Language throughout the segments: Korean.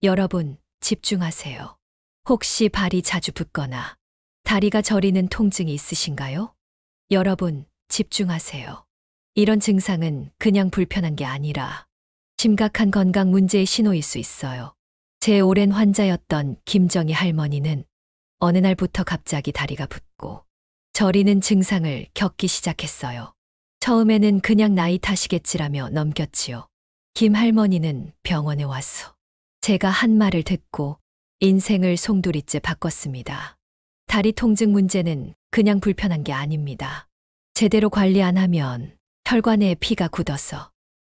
여러분, 집중하세요. 혹시 발이 자주 붓거나 다리가 저리는 통증이 있으신가요? 여러분, 집중하세요. 이런 증상은 그냥 불편한 게 아니라 심각한 건강 문제의 신호일 수 있어요. 제 오랜 환자였던 김정희 할머니는 어느 날부터 갑자기 다리가 붓고 저리는 증상을 겪기 시작했어요. 처음에는 그냥 나이 탓이겠지라며 넘겼지요. 김 할머니는 병원에 와서 제가 한 말을 듣고 인생을 송두리째 바꿨습니다. 다리 통증 문제는 그냥 불편한 게 아닙니다. 제대로 관리 안 하면 혈관에 피가 굳어서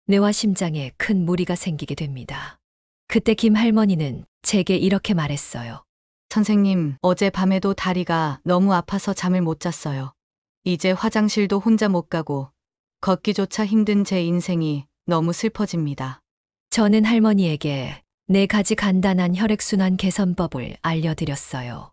뇌와 심장에 큰 무리가 생기게 됩니다. 그때 김 할머니는 제게 이렇게 말했어요. 선생님, 어젯밤에도 다리가 너무 아파서 잠을 못 잤어요. 이제 화장실도 혼자 못 가고 걷기조차 힘든 제 인생이 너무 슬퍼집니다. 저는 할머니에게 4가지 간단한 혈액순환 개선법을 알려드렸어요.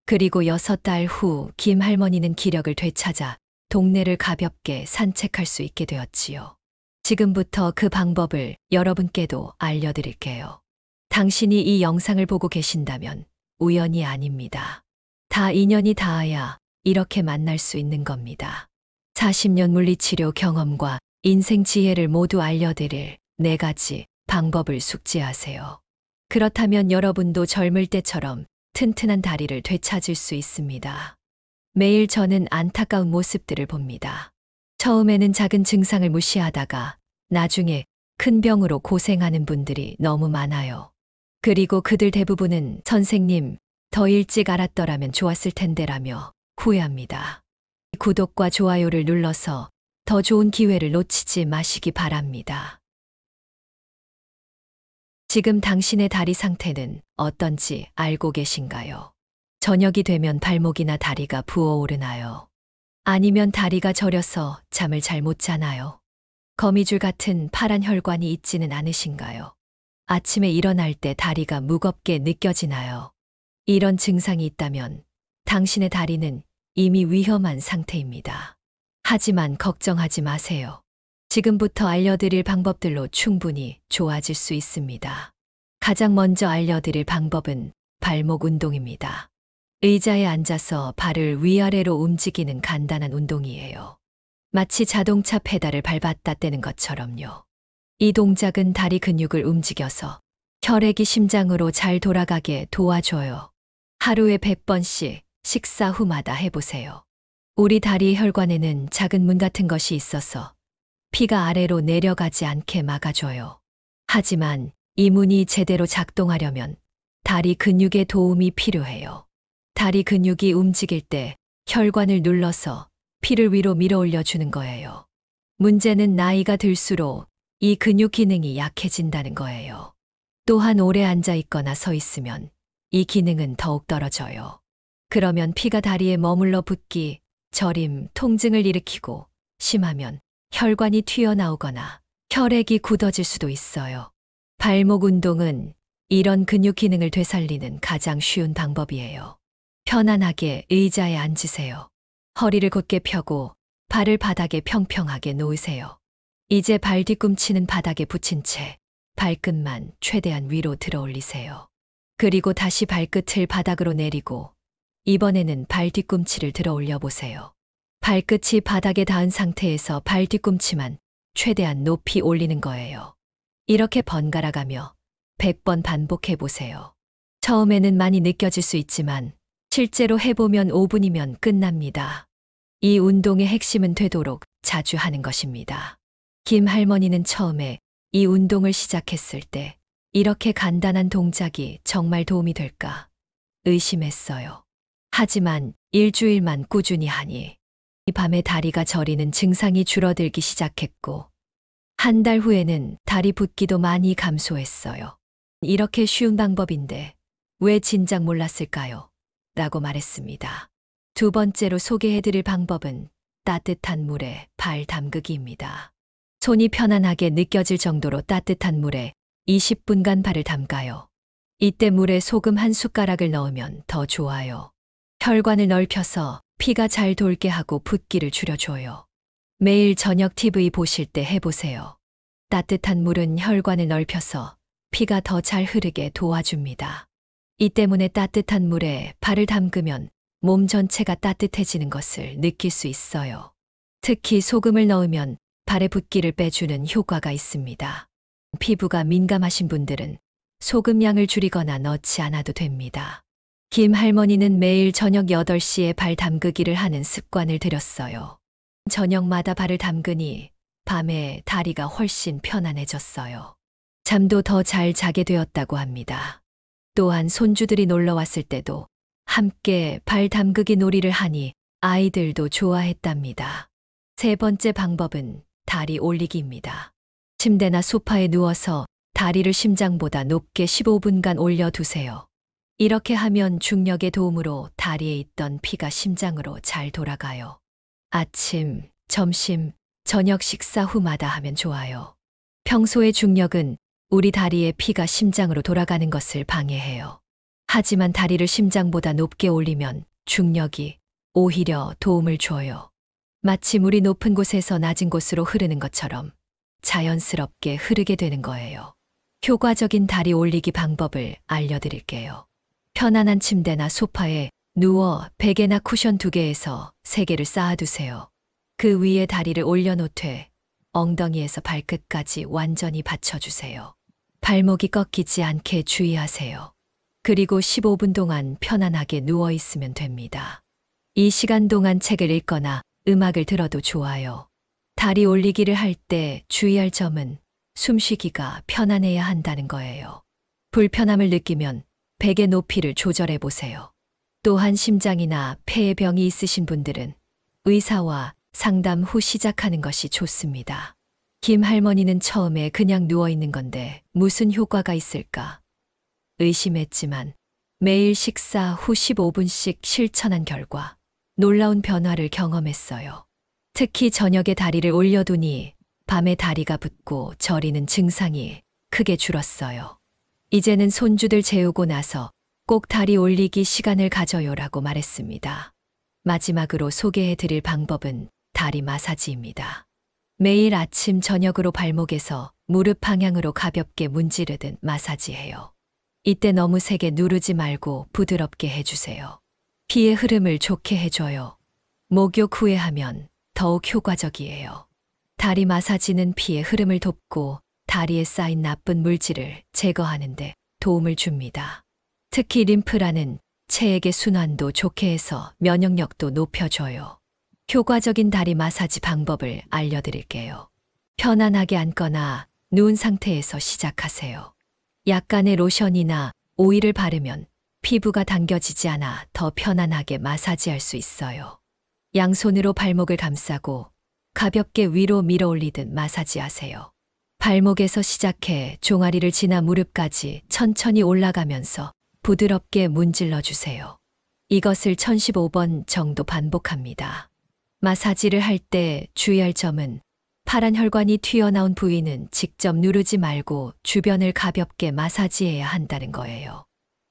그리고 6달 후 김 할머니는 기력을 되찾아 동네를 가볍게 산책할 수 있게 되었지요. 지금부터 그 방법을 여러분께도 알려드릴게요. 당신이 이 영상을 보고 계신다면 우연이 아닙니다. 다 인연이 닿아야 이렇게 만날 수 있는 겁니다. 40년 물리치료 경험과 인생 지혜를 모두 알려드릴 4가지 방법을 숙지하세요. 그렇다면 여러분도 젊을 때처럼 튼튼한 다리를 되찾을 수 있습니다. 매일 저는 안타까운 모습들을 봅니다. 처음에는 작은 증상을 무시하다가 나중에 큰 병으로 고생하는 분들이 너무 많아요. 그리고 그들 대부분은 선생님, 더 일찍 알았더라면 좋았을 텐데라며 후회합니다. 구독과 좋아요를 눌러서 더 좋은 기회를 놓치지 마시기 바랍니다. 지금 당신의 다리 상태는 어떤지 알고 계신가요? 저녁이 되면 발목이나 다리가 부어오르나요? 아니면 다리가 저려서 잠을 잘 못 자나요? 거미줄 같은 파란 혈관이 있지는 않으신가요? 아침에 일어날 때 다리가 무겁게 느껴지나요? 이런 증상이 있다면 당신의 다리는 이미 위험한 상태입니다. 하지만 걱정하지 마세요. 지금부터 알려드릴 방법들로 충분히 좋아질 수 있습니다. 가장 먼저 알려드릴 방법은 발목 운동입니다. 의자에 앉아서 발을 위아래로 움직이는 간단한 운동이에요. 마치 자동차 페달을 밟았다 떼는 것처럼요. 이 동작은 다리 근육을 움직여서 혈액이 심장으로 잘 돌아가게 도와줘요. 하루에 100번씩 식사 후마다 해보세요. 우리 다리 혈관에는 작은 문 같은 것이 있어서 피가 아래로 내려가지 않게 막아줘요. 하지만 이 문이 제대로 작동하려면 다리 근육의 도움이 필요해요. 다리 근육이 움직일 때 혈관을 눌러서 피를 위로 밀어 올려주는 거예요. 문제는 나이가 들수록 이 근육 기능이 약해진다는 거예요. 또한 오래 앉아 있거나 서 있으면 이 기능은 더욱 떨어져요. 그러면 피가 다리에 머물러 붓기, 저림, 통증을 일으키고 심하면 혈관이 튀어나오거나 혈액이 굳어질 수도 있어요. 발목 운동은 이런 근육 기능을 되살리는 가장 쉬운 방법이에요. 편안하게 의자에 앉으세요. 허리를 곧게 펴고 발을 바닥에 평평하게 놓으세요. 이제 발 뒤꿈치는 바닥에 붙인 채 발끝만 최대한 위로 들어 올리세요. 그리고 다시 발끝을 바닥으로 내리고 이번에는 발 뒤꿈치를 들어 올려 보세요. 발끝이 바닥에 닿은 상태에서 발 뒤꿈치만 최대한 높이 올리는 거예요. 이렇게 번갈아 가며 100번 반복해 보세요. 처음에는 많이 느껴질 수 있지만 실제로 해보면 5분이면 끝납니다. 이 운동의 핵심은 되도록 자주 하는 것입니다. 김 할머니는 처음에 이 운동을 시작했을 때 이렇게 간단한 동작이 정말 도움이 될까 의심했어요. 하지만 일주일만 꾸준히 하니 이 밤에 다리가 저리는 증상이 줄어들기 시작했고 한 달 후에는 다리 붓기도 많이 감소했어요. 이렇게 쉬운 방법인데 왜 진작 몰랐을까요? 라고 말했습니다. 두 번째로 소개해드릴 방법은 따뜻한 물에 발 담그기입니다. 손이 편안하게 느껴질 정도로 따뜻한 물에 20분간 발을 담가요. 이때 물에 소금 한 숟가락을 넣으면 더 좋아요. 혈관을 넓혀서 피가 잘 돌게 하고 붓기를 줄여줘요. 매일 저녁 TV 보실 때 해보세요. 따뜻한 물은 혈관을 넓혀서 피가 더 잘 흐르게 도와줍니다. 이 때문에 따뜻한 물에 발을 담그면 몸 전체가 따뜻해지는 것을 느낄 수 있어요. 특히 소금을 넣으면 발의 붓기를 빼주는 효과가 있습니다. 피부가 민감하신 분들은 소금 양을 줄이거나 넣지 않아도 됩니다. 김 할머니는 매일 저녁 8시에 발 담그기를 하는 습관을 들였어요. 저녁마다 발을 담그니 밤에 다리가 훨씬 편안해졌어요. 잠도 더 잘 자게 되었다고 합니다. 또한 손주들이 놀러 왔을 때도 함께 발 담그기 놀이를 하니 아이들도 좋아했답니다. 세 번째 방법은 다리 올리기입니다. 침대나 소파에 누워서 다리를 심장보다 높게 15분간 올려두세요. 이렇게 하면 중력의 도움으로 다리에 있던 피가 심장으로 잘 돌아가요. 아침, 점심, 저녁 식사 후마다 하면 좋아요. 평소의 중력은 우리 다리에 피가 심장으로 돌아가는 것을 방해해요. 하지만 다리를 심장보다 높게 올리면 중력이 오히려 도움을 줘요. 마치 물이 높은 곳에서 낮은 곳으로 흐르는 것처럼 자연스럽게 흐르게 되는 거예요. 효과적인 다리 올리기 방법을 알려드릴게요. 편안한 침대나 소파에 누워 베개나 쿠션 2개에서 3개를 쌓아두세요. 그 위에 다리를 올려놓되 엉덩이에서 발끝까지 완전히 받쳐주세요. 발목이 꺾이지 않게 주의하세요. 그리고 15분 동안 편안하게 누워 있으면 됩니다. 이 시간 동안 책을 읽거나 음악을 들어도 좋아요. 다리 올리기를 할 때 주의할 점은 숨쉬기가 편안해야 한다는 거예요. 불편함을 느끼면 베개 높이를 조절해 보세요. 또한 심장이나 폐에 병이 있으신 분들은 의사와 상담 후 시작하는 것이 좋습니다. 김 할머니는 처음에 그냥 누워 있는 건데 무슨 효과가 있을까 의심했지만 매일 식사 후 15분씩 실천한 결과 놀라운 변화를 경험했어요. 특히 저녁에 다리를 올려두니 밤에 다리가 붓고 저리는 증상이 크게 줄었어요. 이제는 손주들 재우고 나서 꼭 다리 올리기 시간을 가져요라고 말했습니다. 마지막으로 소개해 드릴 방법은 다리 마사지입니다. 매일 아침 저녁으로 발목에서 무릎 방향으로 가볍게 문지르듯 마사지해요. 이때 너무 세게 누르지 말고 부드럽게 해주세요. 피의 흐름을 좋게 해줘요. 목욕 후에 하면 더욱 효과적이에요. 다리 마사지는 피의 흐름을 돕고 다리에 쌓인 나쁜 물질을 제거하는 데 도움을 줍니다. 특히 림프라는 체액의 순환도 좋게 해서 면역력도 높여줘요. 효과적인 다리 마사지 방법을 알려드릴게요. 편안하게 앉거나 누운 상태에서 시작하세요. 약간의 로션이나 오일을 바르면 피부가 당겨지지 않아 더 편안하게 마사지할 수 있어요. 양손으로 발목을 감싸고 가볍게 위로 밀어 올리듯 마사지하세요. 발목에서 시작해 종아리를 지나 무릎까지 천천히 올라가면서 부드럽게 문질러 주세요. 이것을 1015번 정도 반복합니다. 마사지를 할 때 주의할 점은 파란 혈관이 튀어나온 부위는 직접 누르지 말고 주변을 가볍게 마사지해야 한다는 거예요.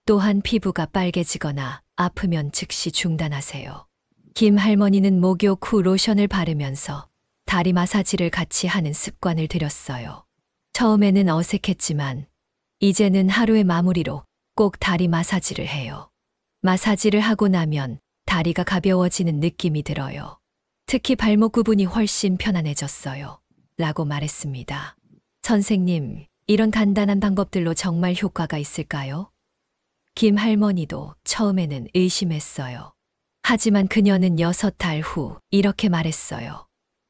또한 피부가 빨개지거나 아프면 즉시 중단하세요. 김 할머니는 목욕 후 로션을 바르면서 다리 마사지를 같이 하는 습관을 들였어요. 처음에는 어색했지만 이제는 하루의 마무리로 꼭 다리 마사지를 해요. 마사지를 하고 나면 다리가 가벼워지는 느낌이 들어요. 특히 발목 부분이 훨씬 편안해졌어요. 라고 말했습니다. 선생님, 이런 간단한 방법들로 정말 효과가 있을까요? 김 할머니도 처음에는 의심했어요. 하지만 그녀는 6달 후 이렇게 말했어요.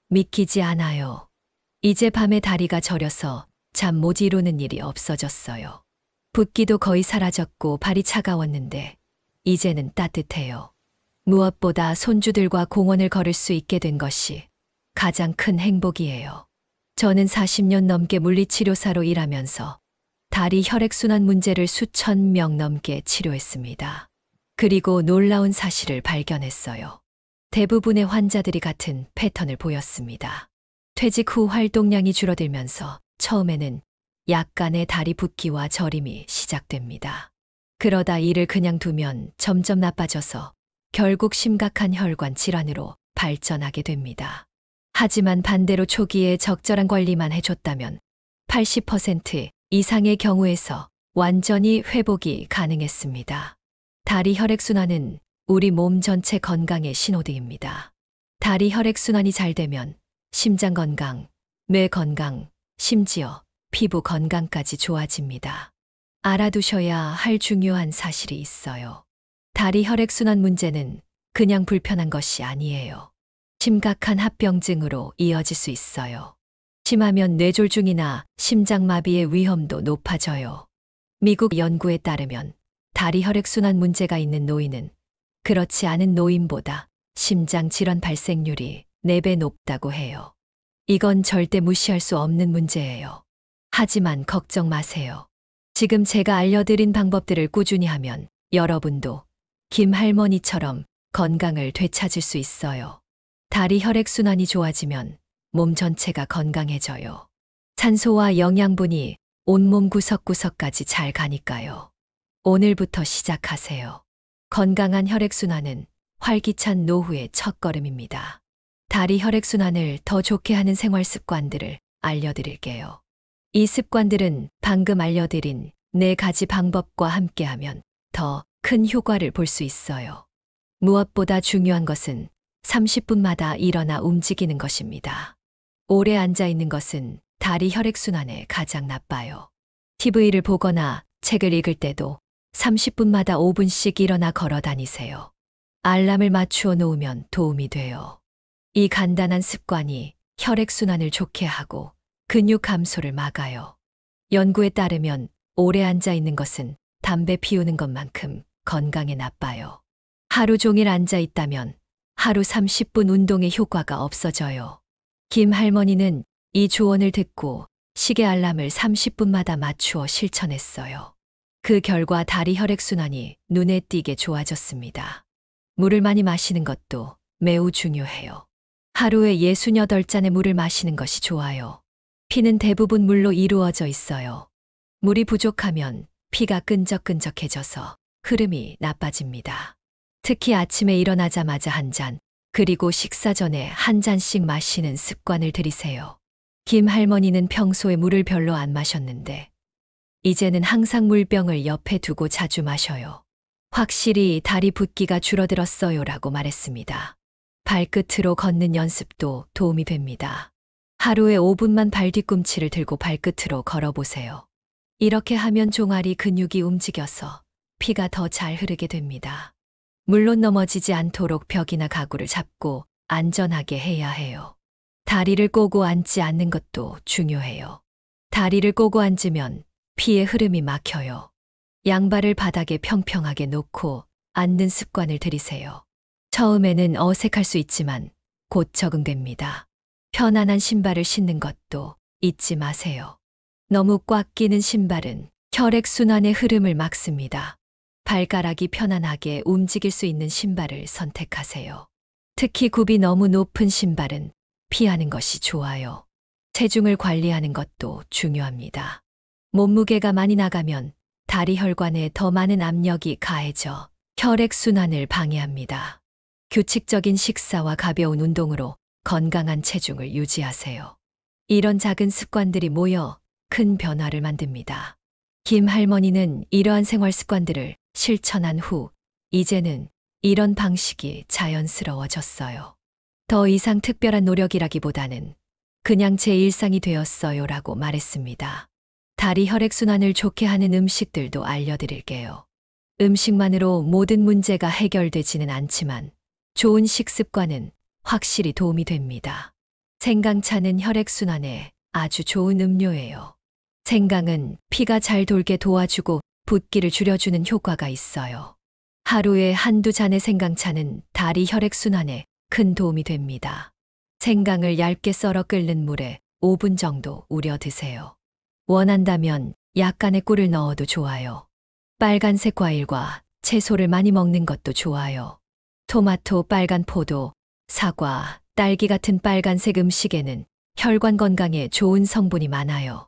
믿기지 않아요. 이제 밤에 다리가 저려서 잠 못 이루는 일이 없어졌어요. 붓기도 거의 사라졌고 발이 차가웠는데 이제는 따뜻해요. 무엇보다 손주들과 공원을 걸을 수 있게 된 것이 가장 큰 행복이에요. 저는 40년 넘게 물리치료사로 일하면서 다리 혈액순환 문제를 수천 명 넘게 치료했습니다. 그리고 놀라운 사실을 발견했어요. 대부분의 환자들이 같은 패턴을 보였습니다. 퇴직 후 활동량이 줄어들면서 처음에는 약간의 다리 붓기와 저림이 시작됩니다. 그러다 이를 그냥 두면 점점 나빠져서 결국 심각한 혈관 질환으로 발전하게 됩니다. 하지만 반대로 초기에 적절한 관리만 해줬다면 80%의 이상의 경우에서 완전히 회복이 가능했습니다. 다리 혈액순환은 우리 몸 전체 건강의 신호등입니다. 다리 혈액순환이 잘 되면 심장 건강, 뇌 건강, 심지어 피부 건강까지 좋아집니다. 알아두셔야 할 중요한 사실이 있어요. 다리 혈액순환 문제는 그냥 불편한 것이 아니에요. 심각한 합병증으로 이어질 수 있어요. 심하면 뇌졸중이나 심장마비의 위험도 높아져요. 미국 연구에 따르면 다리 혈액순환 문제가 있는 노인은 그렇지 않은 노인보다 심장 질환 발생률이 4배 높다고 해요. 이건 절대 무시할 수 없는 문제예요. 하지만 걱정 마세요. 지금 제가 알려드린 방법들을 꾸준히 하면 여러분도 김 할머니처럼 건강을 되찾을 수 있어요. 다리 혈액순환이 좋아지면 몸 전체가 건강해져요. 산소와 영양분이 온몸 구석구석까지 잘 가니까요. 오늘부터 시작하세요. 건강한 혈액순환은 활기찬 노후의 첫걸음입니다. 다리 혈액순환을 더 좋게 하는 생활 습관들을 알려드릴게요. 이 습관들은 방금 알려드린 4가지 방법과 함께하면 더 큰 효과를 볼 수 있어요. 무엇보다 중요한 것은 30분마다 일어나 움직이는 것입니다. 오래 앉아 있는 것은 다리 혈액순환에 가장 나빠요. TV를 보거나 책을 읽을 때도 30분마다 5분씩 일어나 걸어 다니세요. 알람을 맞추어 놓으면 도움이 돼요. 이 간단한 습관이 혈액순환을 좋게 하고 근육 감소를 막아요. 연구에 따르면 오래 앉아 있는 것은 담배 피우는 것만큼 건강에 나빠요. 하루 종일 앉아 있다면 하루 30분 운동의 효과가 없어져요. 김 할머니는 이 조언을 듣고 시계 알람을 30분마다 맞추어 실천했어요. 그 결과 다리 혈액순환이 눈에 띄게 좋아졌습니다. 물을 많이 마시는 것도 매우 중요해요. 하루에 68잔의 물을 마시는 것이 좋아요. 피는 대부분 물로 이루어져 있어요. 물이 부족하면 피가 끈적끈적해져서 흐름이 나빠집니다. 특히 아침에 일어나자마자 한 잔, 그리고 식사 전에 한 잔씩 마시는 습관을 들이세요. 김 할머니는 평소에 물을 별로 안 마셨는데 이제는 항상 물병을 옆에 두고 자주 마셔요. 확실히 다리 붓기가 줄어들었어요라고 말했습니다. 발끝으로 걷는 연습도 도움이 됩니다. 하루에 5분만 발 뒤꿈치를 들고 발끝으로 걸어보세요. 이렇게 하면 종아리 근육이 움직여서 피가 더 잘 흐르게 됩니다. 물론 넘어지지 않도록 벽이나 가구를 잡고 안전하게 해야 해요. 다리를 꼬고 앉지 않는 것도 중요해요. 다리를 꼬고 앉으면 피의 흐름이 막혀요. 양발을 바닥에 평평하게 놓고 앉는 습관을 들이세요. 처음에는 어색할 수 있지만 곧 적응됩니다. 편안한 신발을 신는 것도 잊지 마세요. 너무 꽉 끼는 신발은 혈액순환의 흐름을 막습니다. 발가락이 편안하게 움직일 수 있는 신발을 선택하세요. 특히 굽이 너무 높은 신발은 피하는 것이 좋아요. 체중을 관리하는 것도 중요합니다. 몸무게가 많이 나가면 다리 혈관에 더 많은 압력이 가해져 혈액순환을 방해합니다. 규칙적인 식사와 가벼운 운동으로 건강한 체중을 유지하세요. 이런 작은 습관들이 모여 큰 변화를 만듭니다. 김 할머니는 이러한 생활 습관들을 실천한 후 이제는 이런 방식이 자연스러워졌어요. 더 이상 특별한 노력이라기보다는 그냥 제 일상이 되었어요라고 말했습니다. 다리 혈액순환을 좋게 하는 음식들도 알려드릴게요. 음식만으로 모든 문제가 해결되지는 않지만 좋은 식습관은 확실히 도움이 됩니다. 생강차는 혈액순환에 아주 좋은 음료예요. 생강은 피가 잘 돌게 도와주고 붓기를 줄여주는 효과가 있어요. 하루에 한두 잔의 생강차는 다리 혈액순환에 큰 도움이 됩니다. 생강을 얇게 썰어 끓는 물에 5분 정도 우려 드세요. 원한다면 약간의 꿀을 넣어도 좋아요. 빨간색 과일과 채소를 많이 먹는 것도 좋아요. 토마토, 빨간 포도, 사과, 딸기 같은 빨간색 음식에는 혈관 건강에 좋은 성분이 많아요.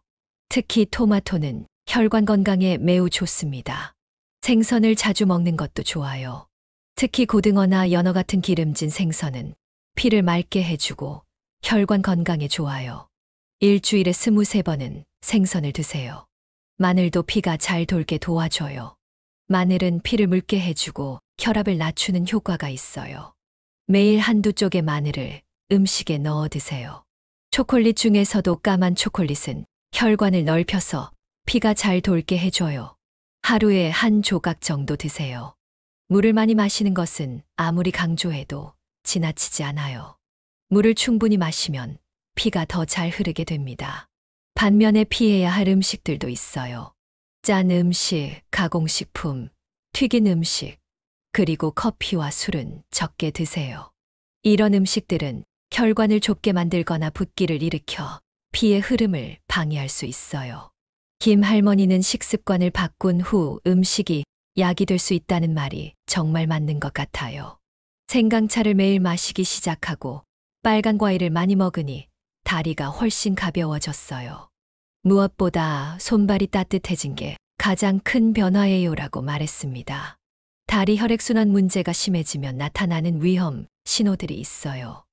특히 토마토는 혈관 건강에 매우 좋습니다. 생선을 자주 먹는 것도 좋아요. 특히 고등어나 연어 같은 기름진 생선은 피를 맑게 해주고 혈관 건강에 좋아요. 일주일에 23번은 생선을 드세요. 마늘도 피가 잘 돌게 도와줘요. 마늘은 피를 묽게 해주고 혈압을 낮추는 효과가 있어요. 매일 한두 쪽의 마늘을 음식에 넣어 드세요. 초콜릿 중에서도 까만 초콜릿은 혈관을 넓혀서 피가 잘 돌게 해줘요. 하루에 한 조각 정도 드세요. 물을 많이 마시는 것은 아무리 강조해도 지나치지 않아요. 물을 충분히 마시면 피가 더 잘 흐르게 됩니다. 반면에 피해야 할 음식들도 있어요. 짠 음식, 가공식품, 튀긴 음식, 그리고 커피와 술은 적게 드세요. 이런 음식들은 혈관을 좁게 만들거나 붓기를 일으켜 피의 흐름을 방해할 수 있어요. 김 할머니는 식습관을 바꾼 후 음식이 약이 될 수 있다는 말이 정말 맞는 것 같아요. 생강차를 매일 마시기 시작하고 빨간 과일을 많이 먹으니 다리가 훨씬 가벼워졌어요. 무엇보다 손발이 따뜻해진 게 가장 큰 변화예요라고 말했습니다. 다리 혈액순환 문제가 심해지면 나타나는 위험 신호들이 있어요.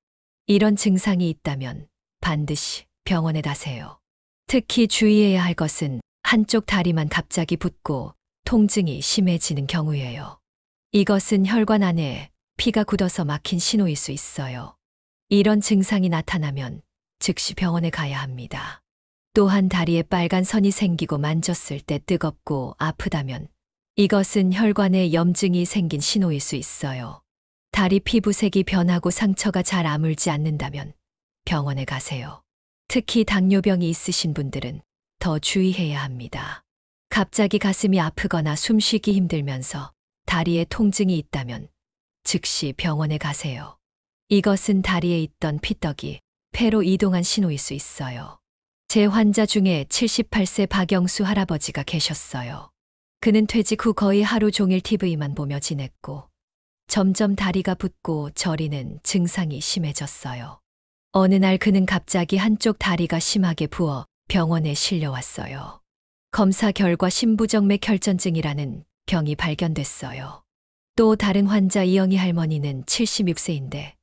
이런 증상이 있다면 반드시 병원에 가세요. 특히 주의해야 할 것은 한쪽 다리만 갑자기 붓고 통증이 심해지는 경우예요. 이것은 혈관 안에 피가 굳어서 막힌 신호일 수 있어요. 이런 증상이 나타나면 즉시 병원에 가야 합니다. 또한 다리에 빨간 선이 생기고 만졌을 때 뜨겁고 아프다면 이것은 혈관에 염증이 생긴 신호일 수 있어요. 다리 피부색이 변하고 상처가 잘 아물지 않는다면 병원에 가세요. 특히 당뇨병이 있으신 분들은 더 주의해야 합니다. 갑자기 가슴이 아프거나 숨쉬기 힘들면서 다리에 통증이 있다면 즉시 병원에 가세요. 이것은 다리에 있던 피떡이 폐로 이동한 신호일 수 있어요. 제 환자 중에 78세 박영수 할아버지가 계셨어요. 그는 퇴직 후 거의 하루 종일 TV만 보며 지냈고 점점 다리가 붓고 저리는 증상이 심해졌어요. 어느 날 그는 갑자기 한쪽 다리가 심하게 부어 병원에 실려왔어요. 검사 결과 심부정맥 혈전증이라는 병이 발견됐어요. 또 다른 환자 이영희 할머니는 76세인데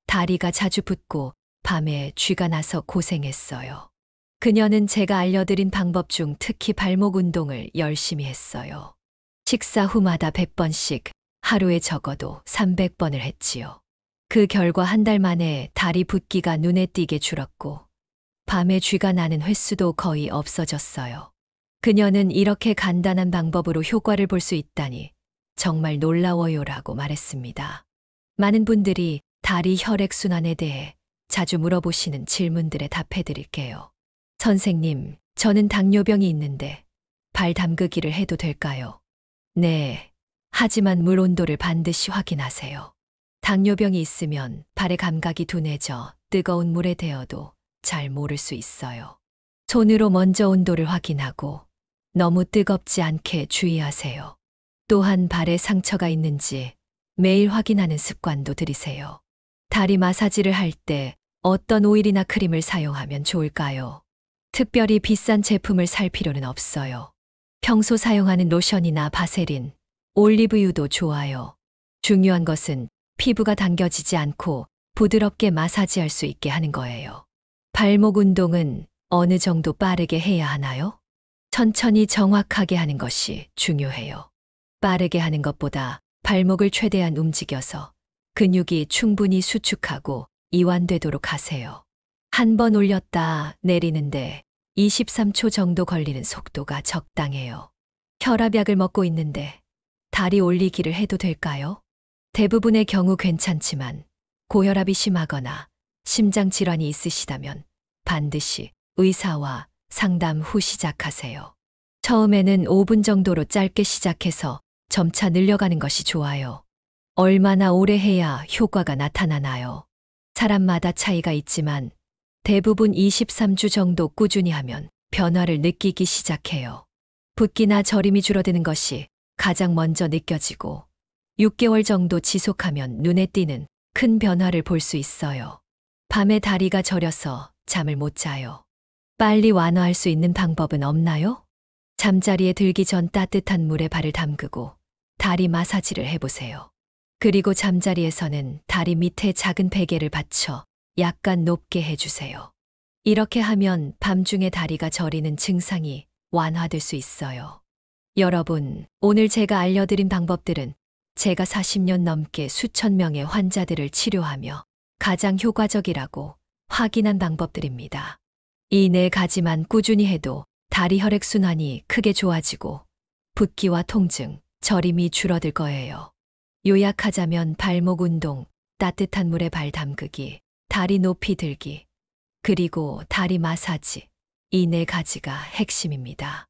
다리가 자주 붓고 밤에 쥐가 나서 고생했어요. 그녀는 제가 알려드린 방법 중 특히 발목 운동을 열심히 했어요. 식사 후마다 100번씩 하루에 적어도 300번을 했지요. 그 결과 한 달 만에 다리 붓기가 눈에 띄게 줄었고 밤에 쥐가 나는 횟수도 거의 없어졌어요. 그녀는 이렇게 간단한 방법으로 효과를 볼 수 있다니 정말 놀라워요라고 말했습니다. 많은 분들이 다리 혈액순환에 대해 자주 물어보시는 질문들에 답해드릴게요. 선생님, 저는 당뇨병이 있는데 발 담그기를 해도 될까요? 네. 하지만 물 온도를 반드시 확인하세요. 당뇨병이 있으면 발의 감각이 둔해져 뜨거운 물에 데어도 잘 모를 수 있어요. 손으로 먼저 온도를 확인하고 너무 뜨겁지 않게 주의하세요. 또한 발에 상처가 있는지 매일 확인하는 습관도 들이세요. 다리 마사지를 할 때 어떤 오일이나 크림을 사용하면 좋을까요? 특별히 비싼 제품을 살 필요는 없어요. 평소 사용하는 로션이나 바세린, 올리브유도 좋아요. 중요한 것은 피부가 당겨지지 않고 부드럽게 마사지할 수 있게 하는 거예요. 발목 운동은 어느 정도 빠르게 해야 하나요? 천천히 정확하게 하는 것이 중요해요. 빠르게 하는 것보다 발목을 최대한 움직여서 근육이 충분히 수축하고 이완되도록 하세요. 한 번 올렸다 내리는데 23초 정도 걸리는 속도가 적당해요. 혈압약을 먹고 있는데 다리 올리기를 해도 될까요? 대부분의 경우 괜찮지만 고혈압이 심하거나 심장 질환이 있으시다면 반드시 의사와 상담 후 시작하세요. 처음에는 5분 정도로 짧게 시작해서 점차 늘려가는 것이 좋아요. 얼마나 오래 해야 효과가 나타나나요? 사람마다 차이가 있지만 대부분 23주 정도 꾸준히 하면 변화를 느끼기 시작해요. 붓기나 저림이 줄어드는 것이 가장 먼저 느껴지고 6개월 정도 지속하면 눈에 띄는 큰 변화를 볼 수 있어요. 밤에 다리가 저려서 잠을 못 자요. 빨리 완화할 수 있는 방법은 없나요? 잠자리에 들기 전 따뜻한 물에 발을 담그고 다리 마사지를 해보세요. 그리고 잠자리에서는 다리 밑에 작은 베개를 받쳐 약간 높게 해주세요. 이렇게 하면 밤중에 다리가 저리는 증상이 완화될 수 있어요. 여러분, 오늘 제가 알려드린 방법들은 제가 40년 넘게 수천 명의 환자들을 치료하며 가장 효과적이라고 확인한 방법들입니다. 이 네 가지만 꾸준히 해도 다리 혈액순환이 크게 좋아지고 붓기와 통증, 저림이 줄어들 거예요. 요약하자면 발목 운동, 따뜻한 물에 발 담그기, 다리 높이 들기, 그리고 다리 마사지. 이 네 가지가 핵심입니다.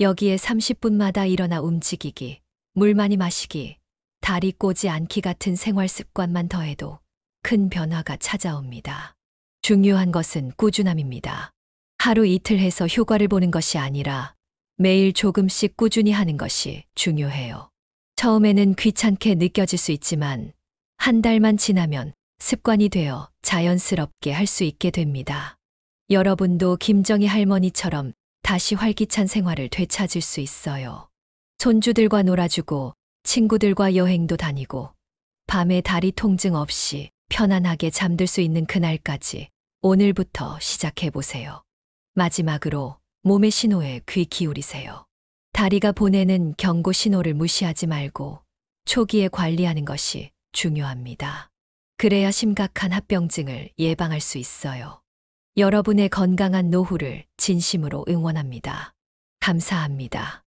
여기에 30분마다 일어나 움직이기, 물 많이 마시기, 다리 꼬지 않기 같은 생활 습관만 더해도 큰 변화가 찾아옵니다. 중요한 것은 꾸준함입니다. 하루 이틀 해서 효과를 보는 것이 아니라 매일 조금씩 꾸준히 하는 것이 중요해요. 처음에는 귀찮게 느껴질 수 있지만 한 달만 지나면 습관이 되어 자연스럽게 할 수 있게 됩니다. 여러분도 김정희 할머니처럼 다시 활기찬 생활을 되찾을 수 있어요. 손주들과 놀아주고 친구들과 여행도 다니고 밤에 다리 통증 없이 편안하게 잠들 수 있는 그날까지 오늘부터 시작해 보세요. 마지막으로 몸의 신호에 귀 기울이세요. 다리가 보내는 경고 신호를 무시하지 말고 초기에 관리하는 것이 중요합니다. 그래야 심각한 합병증을 예방할 수 있어요. 여러분의 건강한 노후를 진심으로 응원합니다. 감사합니다.